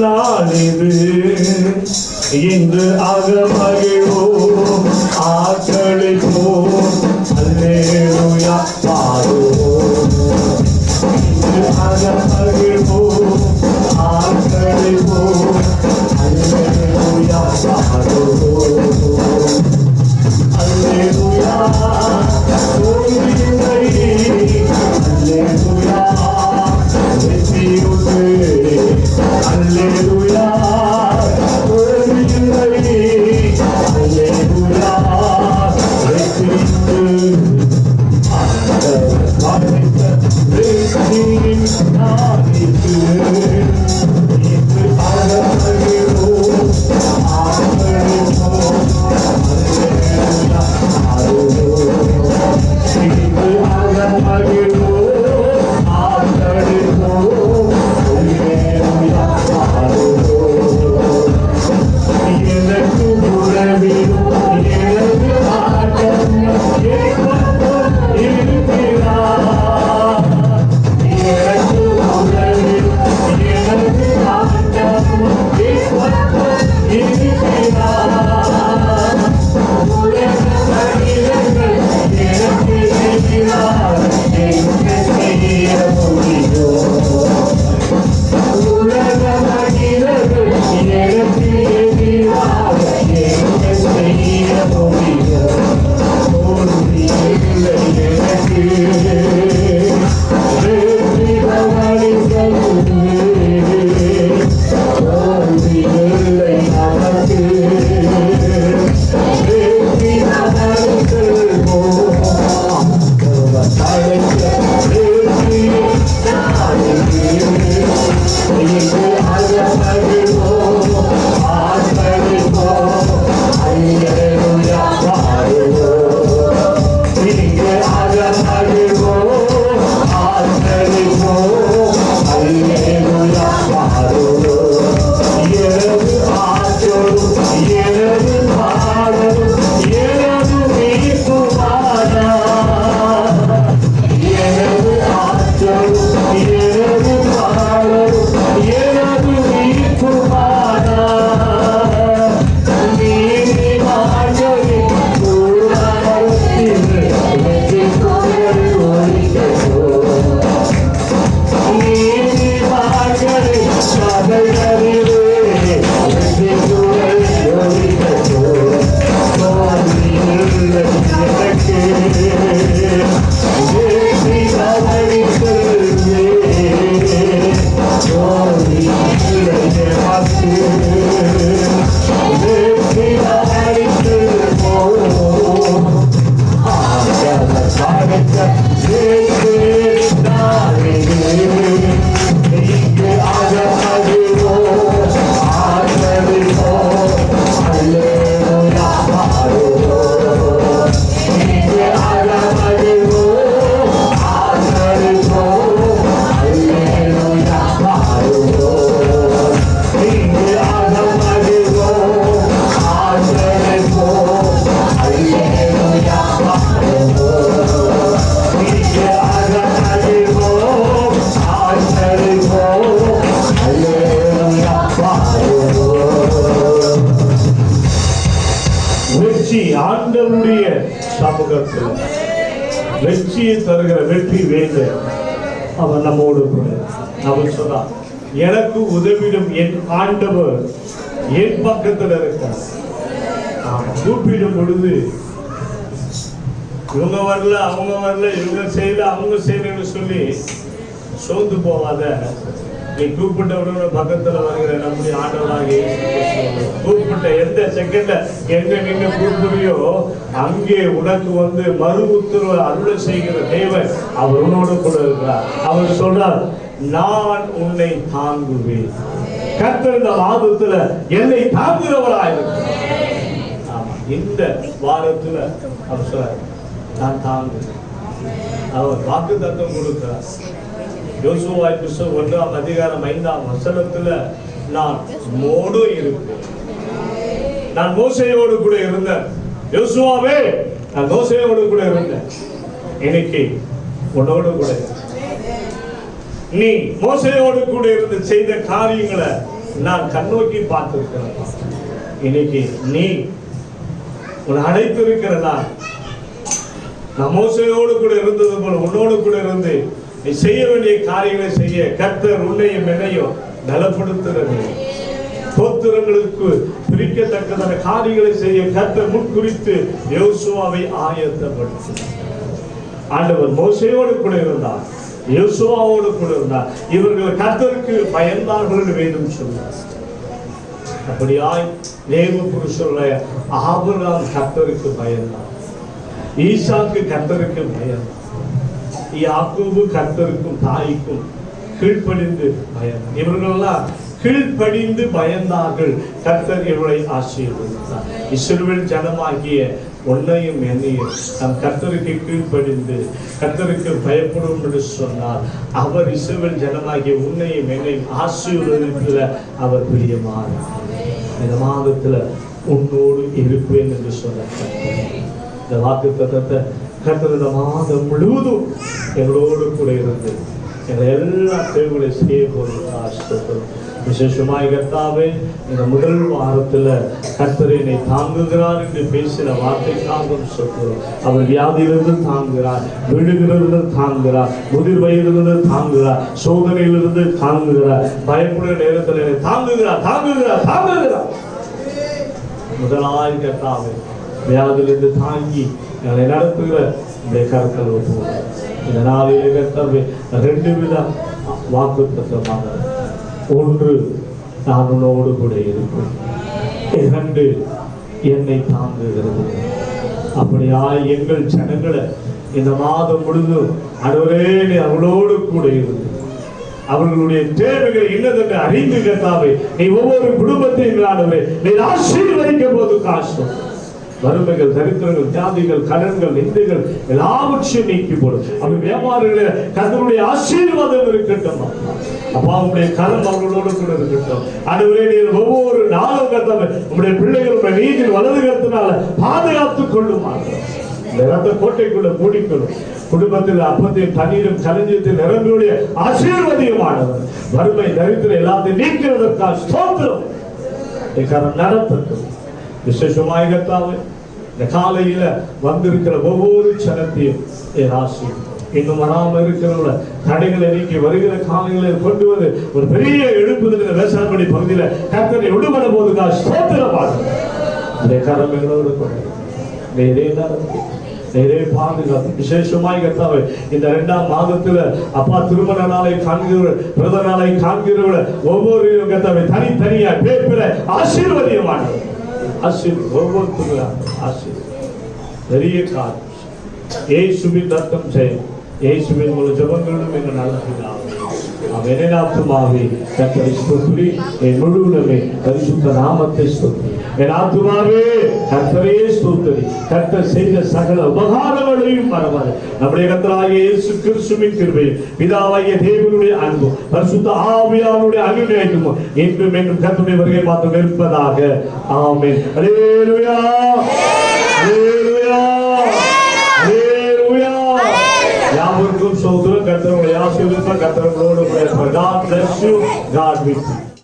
நாளிது இன்று அகமகிழ்வோம் ஆக்களிப்போம் அல்லேலூயா பாடுவோம் இன்று அகமகிழ்வோம் ஆக்களிப்போம் அல்லேலூயா பாடுவோம் அல்லேலூயா தோல்வியில்லை அல்லேலூயா வெற்றியுண்டு அல்லேலூயா தோல்வியில்லை அல்லேலூயா வெற்றியுண்டு ஆண்டவர் வாய்த்த வெற்றியின் நாளிது இன்று அகமகிழ்வோம் ஆக்களிப்போம் அல்லேலூயா இன்று அகமகிழ்வோம் ஆக்களிப்போம் அல்லேலூயா எனக்கு உறவிலும் எனது ஆட்டம் எப்போதும் இருக்கிறார் எனக்கு உறவிலும் எனது ஆட்டம் எப்போதும் இருக்கிறார் உலக மனிதர்கள் எனக்கு எதிராக என்ன செய்ய முடியும் உலக மனிதர்கள் எனக்கு எதிராக என்ன செய்ய முடியும் தோல்வி இல்லை எனக்கு வெற்றி கவனிக்கிறது தோல்வி இல்லை நமக்கு வெற்றி கவனிக்கிறது தடைக்க வெற்றி இன்று அகமகிழ்வோம் ஆக்களிப்போம் அல்லேலூயா பாடுவோம் இன்று அகமகிழ்வோம் ஆக்களிப்போம் அல்லேலூயா பாடுவோம் எனது ஆற்றலும் எனது பாடலும் எனது மீட்புமானா எனது ஆற்றலும் எனது பாடலும் எனது மீட்புமானா நீதிமான்களே கூடாரத்தில் வெற்றி குரல் ஒலிக்கட்டும் நீதிமான்களே சபைகளிலே வெற்றி குரல் ஒலிக்கட்டும் தோல்வி இல்லை எனக்கு வெற்றி கவனிக்கிறது தோல்வி இல்லை எனக்கு வெற்றி கவனிக்கிறோம் ஆண்டவர் சாதித்த வெற்றி நாளிது இங்கு அகமகிழ்வோம் ஆக்களிப்போம் அல்லேலூயா பாடுவோம் இங்கு அகமகிழ்வோம் ஆக்களிப்போம் அல்லேலூயா பாடுவோம் இங்கு அகமகிழ்வோம் ஆக்களிப்போம் அல்லேலூயா பாடுவோம் இங்கு அகமகிழ்வோம் ஆக்களிப்போம் அல்லேலூயா பாடுவோம் வெற்றி ஆண்டவருடைய சமூகத்தில் வெற்றியை தருகிற வெற்றி வேந்தர் அவர் நம்மோடு கூட அவர் சொன்னார் எனக்கு உதவிடும் என் ஆண்டவர் என் பக்கத்தில் இருக்கார் நாம் கூப்பிடும் பொழுது இவங்க வரல அவங்க வரல இவங்க செய்யல அவங்க செய்யலன்னு சொல்லி சோர்ந்து போகாத நீ கூப்பிட்டவுடனே பக்கத்துல வருகிற நம்முடைய ஆண்டவராகிய கூப்பிட்ட எந்த செகண்ட்ல எங்க நீங்க கூப்பிடுறியோ அங்கே உனக்கு வந்து மறு உத்தரவு அருள் செய்கிற தேவன் அவர் உன்னோடு கூட இருக்கிறார். அவர் சொல்றார் நான் உன்னை தாங்குவேன். கர்த்தர் இந்த வாதத்துல என்னை தாங்குகிறவராயிருக்கிறார். இந்த வாரத்துல அவர் சொல்றார் நான் தாங்குவேன். அவர் வாக்கு தத்தம் கொடுக்கிறார். யோசுவா புத்தகம் 1ஆம் அதிகாரம் 5ஆம் வசனத்துல நான் மோடு இருப்பேன். நான் மோசேயோடு கூட இருந்தேன். யோசுவாவே நான் மோசேயோடு கூட இருந்தேன். இன்னைக்கு உன்னோடு கூட நீ மோசேயோடு கூட இருந்து செய்த காரியங்களை நான் கண்ணோக்கி பார்த்திருக்கிறேன். இன்னைக்கு நீ உன்னை அழைத்திருக்கிற நான் மோசையோடு கூட இருந்தது போல உன்னோடு கூட இருந்து நீ செய்ய வேண்டிய காரியங்களை செய்ய கர்த்தர் உன்னையும் என்னையும் நலப்படுத்துறது. கோத்திரங்களுக்கு பிரிக்கத்தக்கதான காரியங்களை செய்ய கர்த்தர் முன்குறித்து யோசுவாவை ஆயத்தப்படுத்தினார். ஆண்டவர் மோசையோடு கூட இருந்தார், யோசுவாவோடு கூட இருந்தார். இவர்கள் கர்த்தருக்கு பயந்தார்கள் வேணும் சொன்னார். அப்படியாய் தேவ புருஷருடைய ஆபிரகாம் கர்த்தருக்கு பயந்தார், ஈசாக்கு கர்த்தருக்கு பயந்தார், யாக்கோபு கர்த்தருக்கும் தாய்க்கும் கீழ்ப்படிந்து பயந்தார். இவர்களெல்லாம் கீழ்ப்படிந்து பயந்தார்கள். கர்த்தர் இவரை ஆசீர்வதித்தார். இஸ்ரவேல் ஜனமாகிய உன்னையும் என்னையும் நம் கர்த்தருக்கு கீழ்ப்படிந்து கர்த்தருக்கு பயப்படும் என்று சொன்னார். அவர் இஸ்ரவேல் ஜனமாகிய உன்னையும் என்னையும் ஆசீர்வதித்துல அவர் பிரியமானார். இந்த மாதத்துல உன்னோடு இருப்பேன் என்று சொன்னார். இந்த வாக்குத்தத்தத்தை கர்த்தர் இந்த மாதம் முழுவதும் எங்களோடு கூட இருந்து எங்களை எல்லா தேவைகளை செய்ய போது விசேஷமாய் கர்த்தாவே இந்த முதல் வாரத்துல கர்த்தர் என்னை தாங்குகிறார் என்று பேசின வார்த்தைக்காக சொல்கிறோம். அவர் வியாதியிலிருந்து தாங்குகிறார், விடுகிறதிலிருந்து தாங்குகிறார், முதிர் வயதிலிருந்து தாங்குகிறார், சோதனையிலிருந்து தாங்குகிறார், பயப்படுகிற நேரத்தில் என்னை தாங்குகிறார் தாங்குகிறார் தாங்குகிறார். முதலாய் கர்த்தாவே வியாதியிலிருந்து தாங்கி எங்களை நடத்துகிற இந்த கருக்கள் ஒப்புவோம். இந்த நாளிலே கர்த்தாவே 2 வித வாக்குத்தத்தமாக, ஒன்று நான் உன்னோடு கூட இருப்பேன், 2 என்னை தாங்குகிறது. அப்படியாய் எங்கள் ஜனங்களை இந்த மாதம் முழுதும் ஆண்டவரே அவளோடு கூட இருந்து அவர்களுடைய தேவைகளை என்னதென்று அறிந்து கர்த்தாவே நீ ஒவ்வொரு குடும்பத்தையும் ஆண்டவரே நீ ஆசீர்வதிக்க போது காசம் வறுமைகள், தரித்திரங்கள், ஜாதிகள், கடன்கள், நிந்தைகள் எல்லாவற்றையும் நீக்கி போடும். அப்படி வியாபாரிகளே கர்த்தருடைய ஆசீர்வாதம் இருக்கட்டும். அப்பாவுடைய கரம் அவர்களோடு கூட இருக்கட்டும். ஆண்டவரே நீர் ஒவ்வொரு நாளும் கர்த்தாவே உங்களுடைய பிள்ளைகளுடைய நீதியில் வலது கரத்தினால பாதுகாத்துக் கொள்ளுமாறு ரத்த கோட்டைக்குள்ள மூடிக்கொள்ளும். குடும்பத்தில் அப்பத்தையும் தண்ணீரும் களஞ்சியத்தில் நிரம்பியுடைய ஆசீர்வதியமானவர் வறுமை, தரித்திரம் எல்லாத்தையும் நீக்கிறதற்காக ஸ்தோத்திரம் நடத்தட்டும். விசேஷமாய் கர்த்தாவே இந்த காலையில வந்திருக்கிற ஒவ்வொரு சனத்தையும் ஆசி இன்னும் வராமல் இருக்கிறவங்கள தடைகளை நீக்கி வருகிற காலைகளில் கொண்டு வந்து ஒரு பெரிய எழுப்புதல் வேசாண்படி பகுதியில கர்த்தரை விடுபட போதுக்கா ஸ்தோத்திரமாக கரம் எங்களோடு கொண்டு நேரே பாதுகாப்பு. விசேஷமாய் கர்த்தாவே இந்த 2ஆம் மாதத்துல அப்பா திருமண நாளை காண்கிற, பிறந்த நாளை காண்கிறவள ஒவ்வொரு கர்த்தாவே தனித்தனியா பேப்பிற ஆசீர்வதியமானது ஒவ்வொருத்தரும் பெரிய காரியம் இயேசுவின் ரத்தம் செய்யும். இயேசுவின் ஒரு ஜெபங்களும் எங்கள் நல்ல அவன் ஆத்துமாவே கர்த்தரை ஸ்தோத்திரி, என் முழுவதுமே பரிசுத்த நாமத்தை ஸ்தோத்திரி. என் ஆத்துமாவே கர்த்தரையே ஸ்தோத்திரி. கர்த்தர் செய்த சகல உபகாரங்களையும் மறவாது. நம்முடைய கர்த்தராகிய இயேசு கிறிஸ்துவின் கிருபையும் பிதாவாகிய தேவனுடைய அன்பும் பரிசுத்த ஆவியானுடைய அனுகிரகமும் என்றும் என்றும் கர்த்தருடைய வருகை மாத்திரம் இருப்பதாக. ஆமென். அல்லேலூயா அல்லேலூயா அல்லேலூயா. யாவருக்கும் சோதரம். கர்த்தர் உங்களை ஆசீர்வதிப்பார். கர்த்தர் உங்களோடு கூட இருப்பார். God bless you. God with you.